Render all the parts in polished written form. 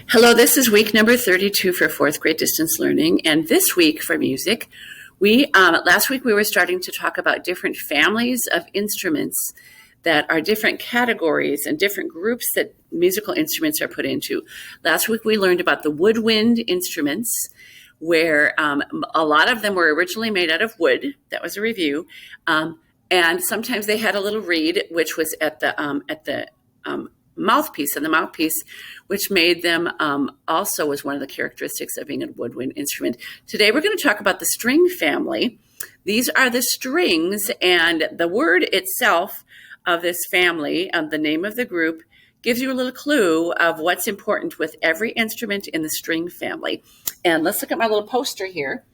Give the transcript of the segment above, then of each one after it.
Hello, this is week number 32 for fourth grade distance learning, and this week for music, last week we were starting to talk about different families of instruments that are different categories and different groups that musical instruments are put into. Last week we learned about the woodwind instruments, where a lot of them were originally made out of wood. That was a review, and sometimes they had a little reed, which was at the mouthpiece, and the mouthpiece, which made them also was one of the characteristics of being a woodwind instrument. Today we're going to talk about the string family. These are the strings, and the word itself of this family, the name of the group, gives you a little clue of what's important with every instrument in the string family. And let's look at my little poster here.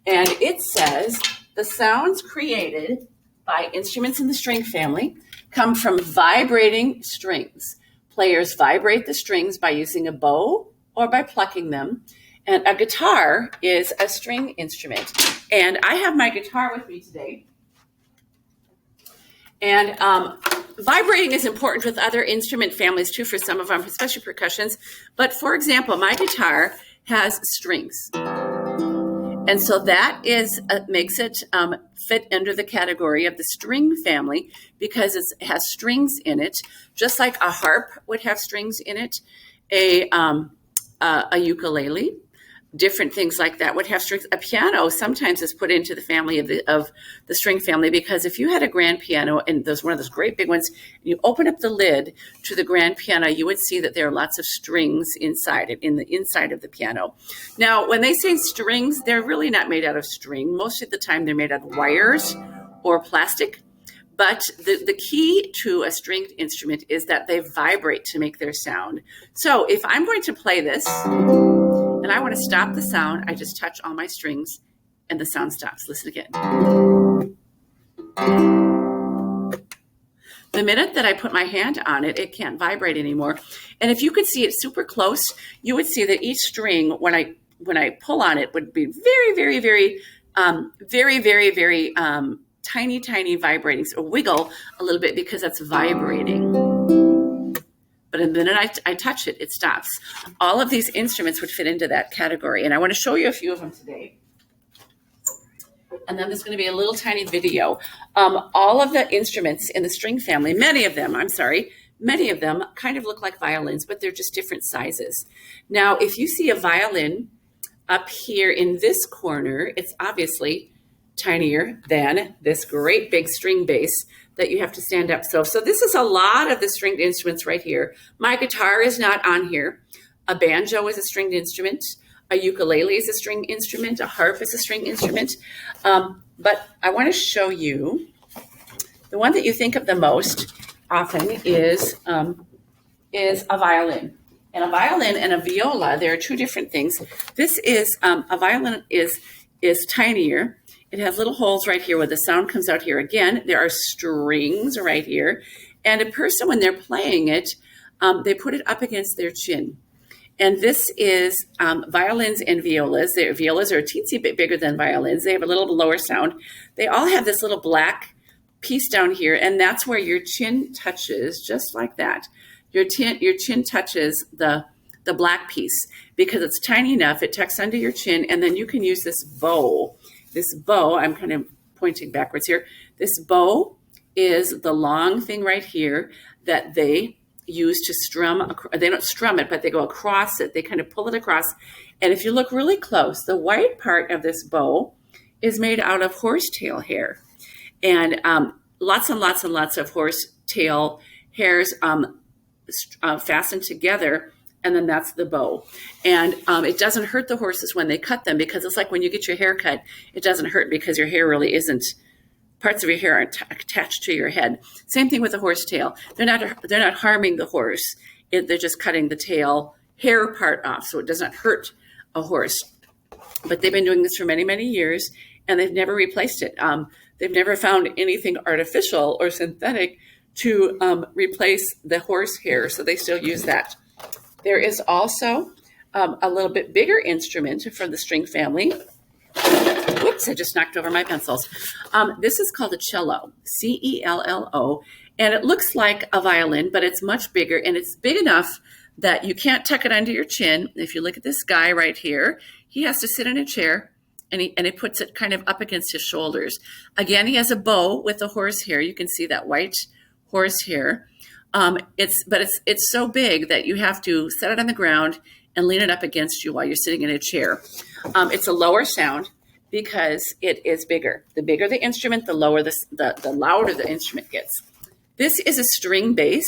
And it says, the sounds created by instruments in the string family come from vibrating strings. Players vibrate the strings by using a bow or by plucking them. And a guitar is a string instrument. And I have my guitar with me today. And vibrating is important with other instrument families too, for some of them, especially percussions. But for example, my guitar has strings. And so that makes it fit under the category of the string family because it has strings in it, just like a harp would have strings in it, a ukulele, different things like that would have strings. A piano sometimes is put into the family of the string family because if you had a grand piano, and there's one of those great big ones, you open up the lid to the grand piano, you would see that there are lots of strings inside it, in the inside of the piano. Now, when they say strings, they're really not made out of string. Most of the time, they're made out of wires or plastic. But the key to a stringed instrument is that they vibrate to make their sound. So if I'm going to play this, and I want to stop the sound, I just touch all my strings and the sound stops. Listen again. The minute that I put my hand on it, it can't vibrate anymore. And if you could see it super close, you would see that each string, when I pull on it, would be very, very, very, very, very, very tiny, tiny vibrating. So wiggle a little bit because that's vibrating. But the minute I touch it, it stops. All of these instruments would fit into that category. And I want to show you a few of them today. And then there's going to be a little tiny video. All of the instruments in the string family, many of them kind of look like violins, but they're just different sizes. Now, if you see a violin up here in this corner, it's obviously tinier than this great big string bass that you have to stand up. So this is a lot of the stringed instruments right here. My guitar is not on here. A banjo is a stringed instrument. A ukulele is a string instrument. A harp is a string instrument. But I want to show you the one that you think of the most often is a violin. And a violin and a viola, there are two different things. This is, a violin is tinier. It has little holes right here where the sound comes out here. Again, there are strings right here. And a person, when they're playing it, they put it up against their chin. And this is violins and violas. Violas are a teensy bit bigger than violins. They have a little lower sound. They all have this little black piece down here, and that's where your chin touches, just like that. Your chin touches the black piece because it's tiny enough. It tucks under your chin, and then you can use this bow. This bow, I'm kind of pointing backwards here. This bow is the long thing right here that they use to strum. They don't strum it, but they go across it. They kind of pull it across. And if you look really close, the white part of this bow is made out of horsetail hair. And lots and lots and lots of horsetail hairs fastened together. And then that's the bow. And it doesn't hurt the horses when they cut them because it's like when you get your hair cut, it doesn't hurt because your hair really isn't, parts of your hair aren't attached to your head. Same thing with the horsetail. They're not harming the horse. They're just cutting the tail hair part off so it doesn't hurt a horse. But they've been doing this for many, many years and they've never replaced it. They've never found anything artificial or synthetic to replace the horse hair. So they still use that. There is also a little bit bigger instrument from the string family. Whoops, I just knocked over my pencils. This is called a cello, C-E-L-L-O, and it looks like a violin, but it's much bigger, and it's big enough that you can't tuck it under your chin. If you look at this guy right here, he has to sit in a chair, and he puts it kind of up against his shoulders. Again, he has a bow with a horsehair. You can see that white horsehair. It's so big that you have to set it on the ground and lean it up against you while you're sitting in a chair. It's a lower sound because it is bigger. The bigger the instrument, the louder the instrument gets. This is a string bass.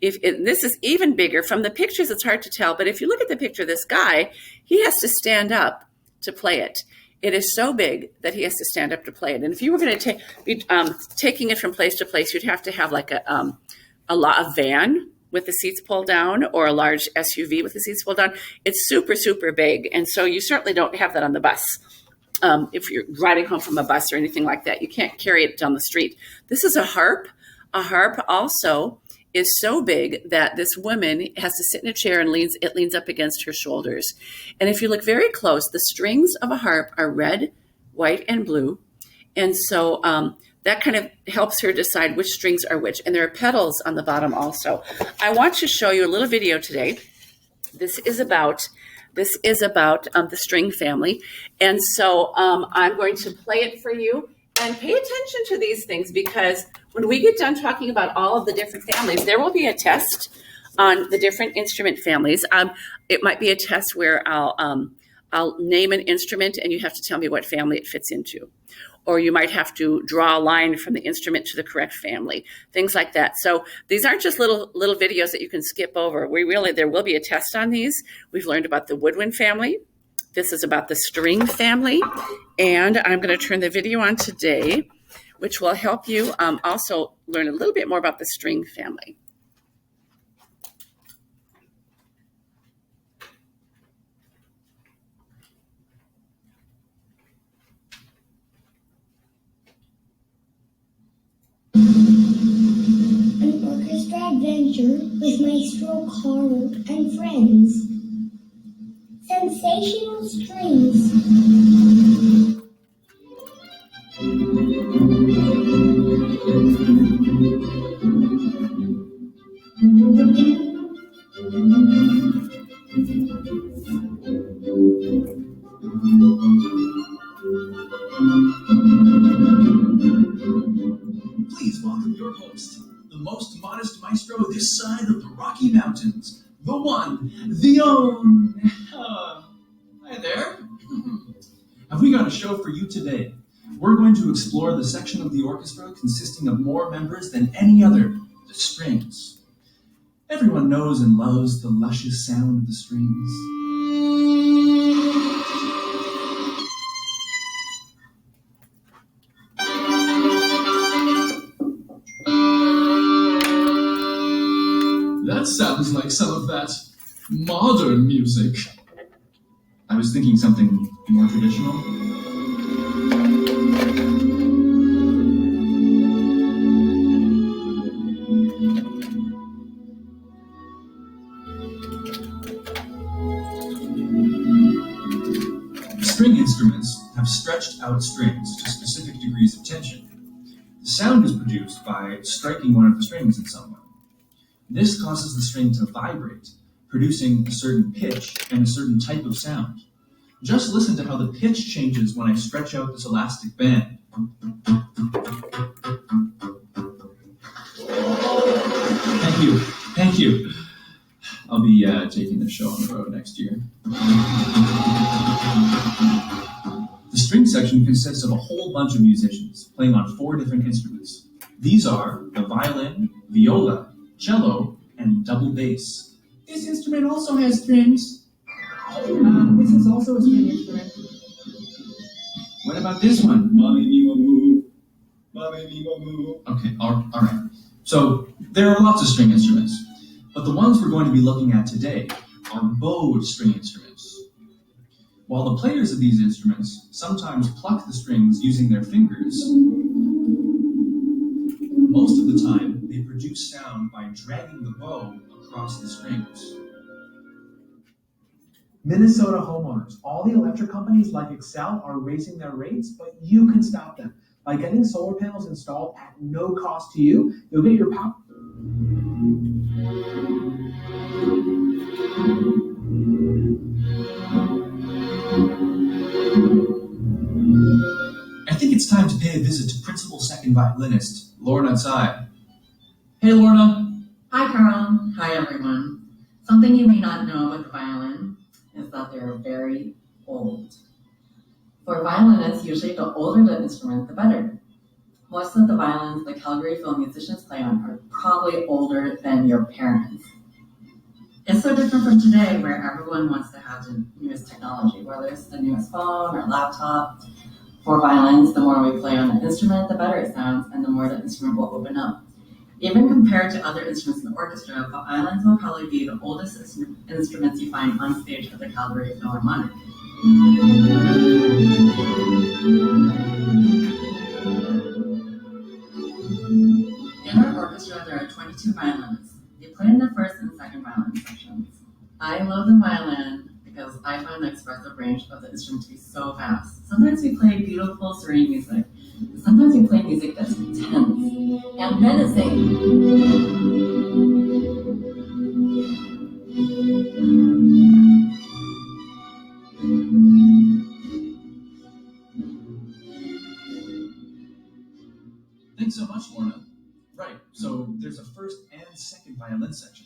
This is even bigger. From the pictures, it's hard to tell, but if you look at the picture of this guy, he has to stand up to play it. It is so big that he has to stand up to play it. And if you were going to be taking it from place to place, you'd have to have like a van with the seats pulled down, or a large SUV with the seats pulled down. It's super, super big. And so you certainly don't have that on the bus. If you're riding home from a bus or anything like that, you can't carry it down the street. This is a harp. A harp also is so big that this woman has to sit in a chair and it leans up against her shoulders. And if you look very close, the strings of a harp are red, white, and blue. And so that kind of helps her decide which strings are which. And there are pedals on the bottom also. I want to show you a little video today. This is about the string family. And so I'm going to play it for you. And pay attention to these things, because when we get done talking about all of the different families, there will be a test on the different instrument families. It might be a test where I'll name an instrument and you have to tell me what family it fits into. Or you might have to draw a line from the instrument to the correct family, things like that. So these aren't just little videos that you can skip over. There will be a test on these. We've learned about the woodwind family. This is about the string family, and I'm going to turn the video on today, which will help you also learn a little bit more about the string family. An orchestra adventure with Maestro Carl and friends. Sensational strings. Please welcome your host, the most modest maestro this side of the Rocky Mountains, the one, the only. Hi there. Have we got a show for you today? We're going to explore the section of the orchestra consisting of more members than any other, the strings. Everyone knows and loves the luscious sound of the strings. That sounds like some of that modern music. I was thinking something more traditional. String instruments have stretched out strings to specific degrees of tension. The sound is produced by striking one of the strings in some way. This causes the string to vibrate, producing a certain pitch and a certain type of sound. Just listen to how the pitch changes when I stretch out this elastic band. Thank you. I'll be taking the show on the road next year. The string section consists of a whole bunch of musicians playing on 4 different instruments. These are the violin, viola, cello, and double bass. This instrument also has strings. This is also a string instrument. What about this one? Okay, all right. So there are lots of string instruments, but the ones we're going to be looking at today are bowed string instruments. While the players of these instruments sometimes pluck the strings using their fingers, most of the time they produce sound by dragging the bow across the strings. Minnesota homeowners, all the electric companies like Excel are raising their rates, but you can stop them. By getting solar panels installed at no cost to you, you'll get your power. pay a visit to principal second violinist, Lorna Tsai. Hey, Lorna. Hi, Carl. Hi, everyone. Something you may not know about the violin is that they're very old. For violinists, usually the older the instrument, the better. Most of the violins the Calgary film musicians play on are probably older than your parents. It's so different from today, where everyone wants to have the newest technology, whether it's the newest phone or laptop. For violins, the more we play on an instrument, the better it sounds, and the more the instrument will open up. Even compared to other instruments in the orchestra, violins will probably be the oldest instruments you find on stage at the Calgary Philharmonic. In our orchestra, there are 22 violins. They play in the first and second violin sections. I love the violin because I find the expressive range of the instrument to be so vast. Sometimes we play beautiful, serene music. Sometimes we play music that's tense and menacing. Thanks so much, Lorna. Right, so there's a first and second violin section.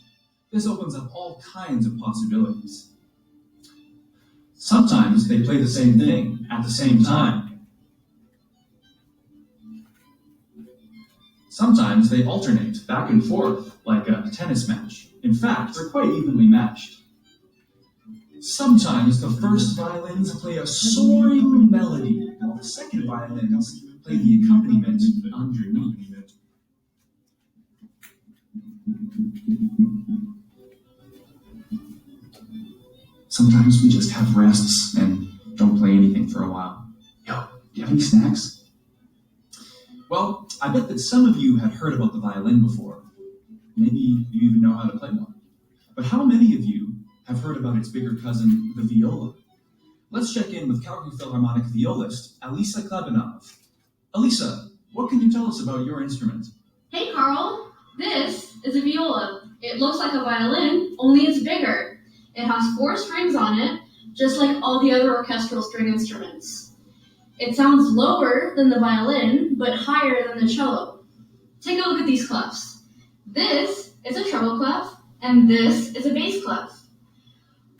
This opens up all kinds of possibilities. Sometimes they play the same thing at the same time. Sometimes they alternate back and forth like a tennis match. In fact, they're quite evenly matched. Sometimes the first violins play a soaring melody, while the second violins play the accompaniment underneath. Sometimes we just have rests and don't play anything for a while. Yo, do you have any snacks? Well, I bet that some of you had heard about the violin before. Maybe you even know how to play one. But how many of you have heard about its bigger cousin, the viola? Let's check in with Calgary Philharmonic violist, Alisa Klebanov. Alisa, what can you tell us about your instrument? Hey, Carl. This is a viola. It looks like a violin, only it's bigger. It has 4 strings on it, just like all the other orchestral string instruments. It sounds lower than the violin, but higher than the cello. Take a look at these clefs. This is a treble clef, and this is a bass clef.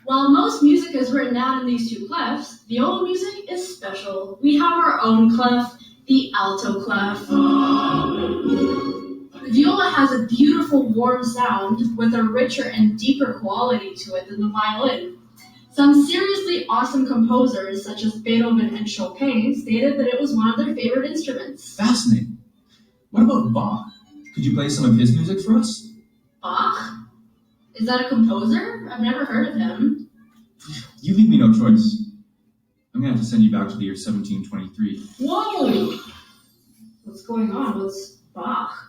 While most music is written out in these 2 clefs, viola music is special. We have our own clef, the alto clef. The viola has a beautiful warm sound with a richer and deeper quality to it than the violin. Some seriously awesome composers, such as Beethoven and Chopin, stated that it was one of their favorite instruments. Fascinating. What about Bach? Could you play some of his music for us? Bach? Is that a composer? I've never heard of him. You leave me no choice. I'm going to have to send you back to the year 1723. Whoa! What's going on? What's Bach?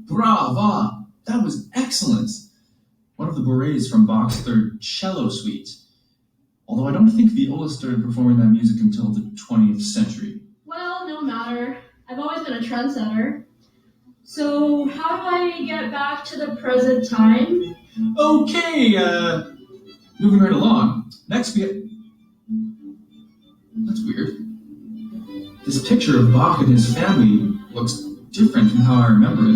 Brava! That was excellent! One of the bourrées from Bach's third cello suite. Although I don't think viola started performing that music until the 20th century. Well, no matter. I've always been a trendsetter. So, how do I get back to the present time? Okay, moving right along. Next we have... That's weird. This picture of Bach and his family looks different from how I remember it.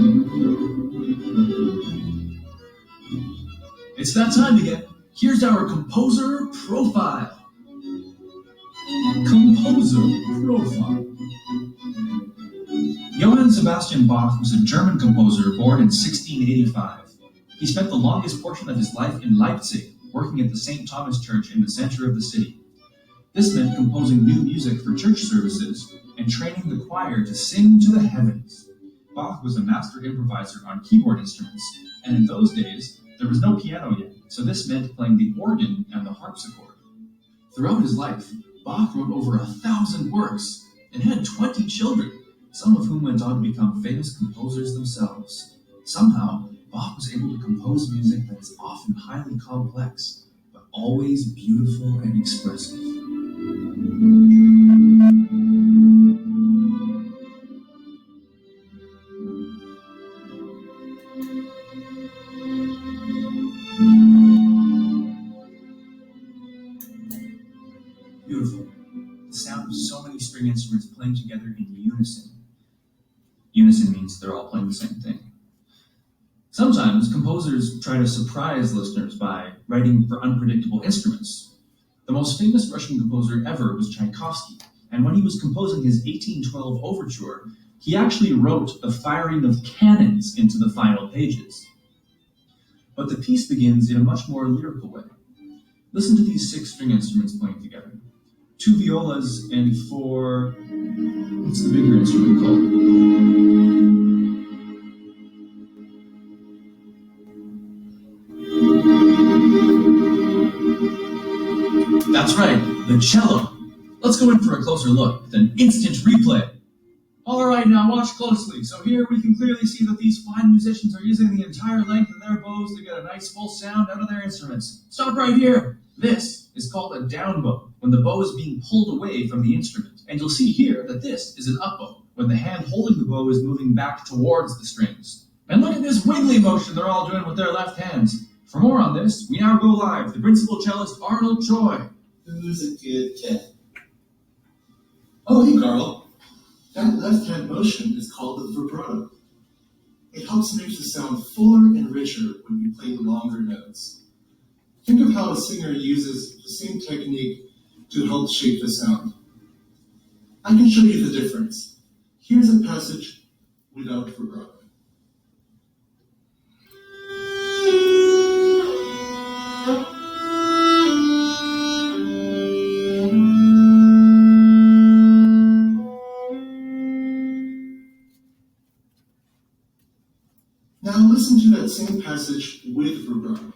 It's that time again. Here's our composer profile. Composer profile. Johann Sebastian Bach was a German composer born in 1685. He spent the longest portion of his life in Leipzig, working at the St. Thomas Church in the center of the city. This meant composing new music for church services and training the choir to sing to the heavens. Bach was a master improviser on keyboard instruments, and in those days, there was no piano yet, so this meant playing the organ and the harpsichord. Throughout his life, Bach wrote over 1,000 works and had 20 children, some of whom went on to become famous composers themselves. Somehow, Bach was able to compose music that is often highly complex, but always beautiful and expressive. Beautiful. The sound of so many string instruments playing together in unison. Unison means they're all playing the same thing. Sometimes composers try to surprise listeners by writing for unpredictable instruments. The most famous Russian composer ever was Tchaikovsky, and when he was composing his 1812 overture, he actually wrote the firing of cannons into the final pages. But the piece begins in a much more lyrical way. Listen to these 6 string instruments playing together. 2 violas and 4... what's the bigger instrument called? That's right, the cello. Let's go in for a closer look with an instant replay. All right, now watch closely. So here we can clearly see that these fine musicians are using the entire length of their bows to get a nice full sound out of their instruments. Stop right here. This is called a down bow, when the bow is being pulled away from the instrument. And you'll see here that this is an up bow, when the hand holding the bow is moving back towards the strings. And look at this wiggly motion they're all doing with their left hands. For more on this, we now go live. The principal cellist, Arnold Choi. Who's a good cat? Oh, hey, Carl. That left-hand motion is called the vibrato. It helps make the sound fuller and richer when you play longer notes. Think of how a singer uses the same technique to help shape the sound. I can show you the difference. Here's a passage without vibrato. Now listen to that same passage with vibrato.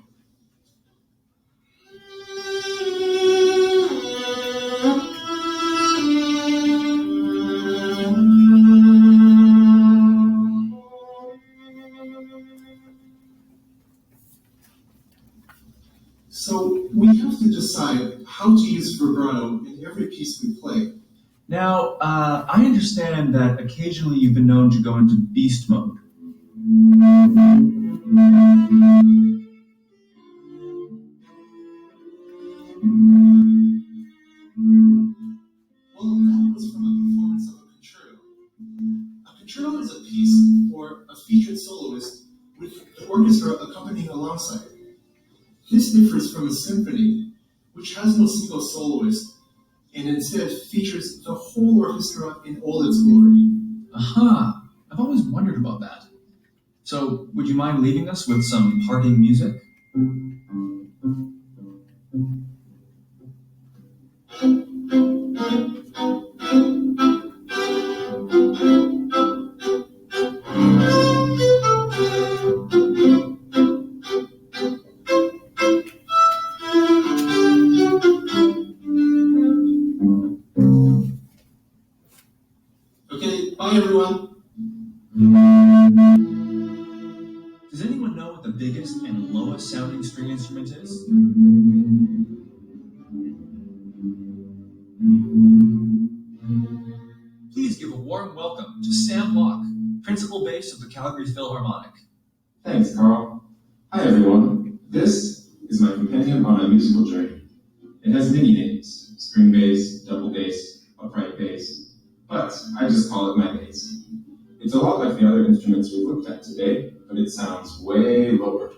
So we have to decide how to use vibrato in every piece we play. Now, I understand that occasionally you've been known to go into beast mode. Well, that was from a performance of a concerto. A concerto is a piece for a featured soloist with the orchestra accompanying alongside. This differs from a symphony, which has no single soloist, and instead features the whole orchestra in all its glory. Aha! I've always wondered about that. So, would you mind leaving us with some parting music? Okay, bye everyone. Does anyone know what the biggest and lowest sounding string instrument is? Please give a warm welcome to Sam Locke, principal bass of the Calgary Philharmonic. Thanks, Carl. Hi, everyone. This is my companion on a musical journey. It has many names: string bass, double bass, upright bass, but I just call it my bass. It's a lot like the other instruments we've looked at today, but it sounds way lower.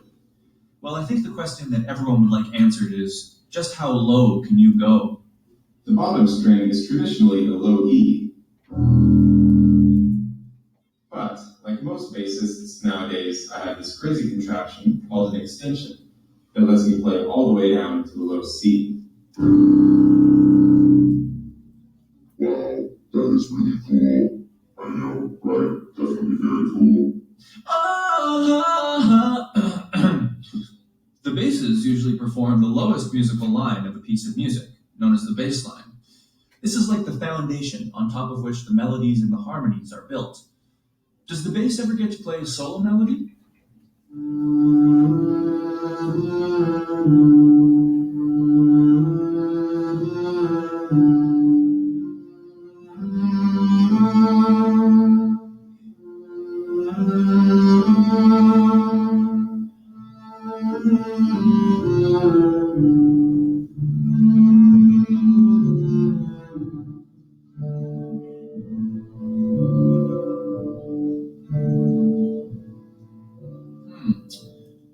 Well, I think the question that everyone would like answered is, just how low can you go? The bottom string is traditionally a low E. But, like most bassists nowadays, I have this crazy contraption called an extension that lets me play all the way down to the low C. Wow, that is really cool. I know, right? Definitely very cool. The basses usually perform the lowest musical line of a piece of music, known as the bass line. This is like the foundation on top of which the melodies and the harmonies are built. Does the bass ever get to play a solo melody?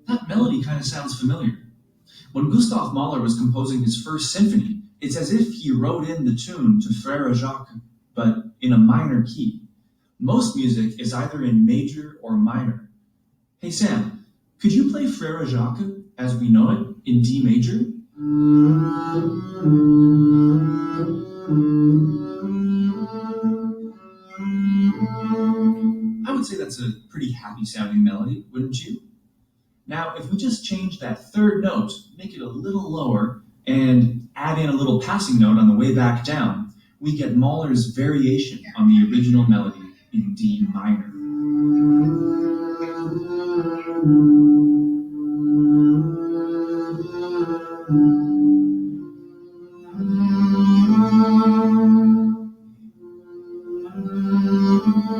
That melody kind of sounds familiar. When Gustav Mahler was composing his first symphony, it's as if he wrote in the tune to Frère Jacques, but in a minor key. Most music is either in major or minor. Hey Sam, could you play Frère Jacques as we know it in D major? I would say that's a pretty happy sounding melody, wouldn't you? Now, if we just change that third note, make it a little lower, and add in a little passing note on the way back down, we get Mahler's variation on the original melody in D minor.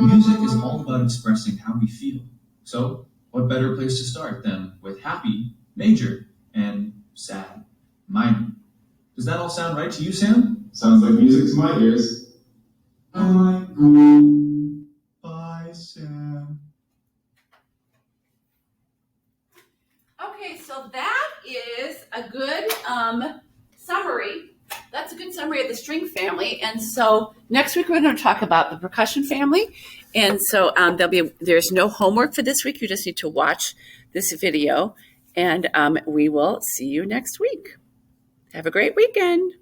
Music is all about expressing how we feel. So, what better place to start than with happy, major, and sad, minor? Does that all sound right to you, Sam? Sounds like music to my ears. Bye, cool. Bye, Sam. Okay, so that is a good summary. That's a good summary of the string family. And so next week we're going to talk about the percussion family. And so there's no homework for this week. You just need to watch this video. And we will see you next week. Have a great weekend.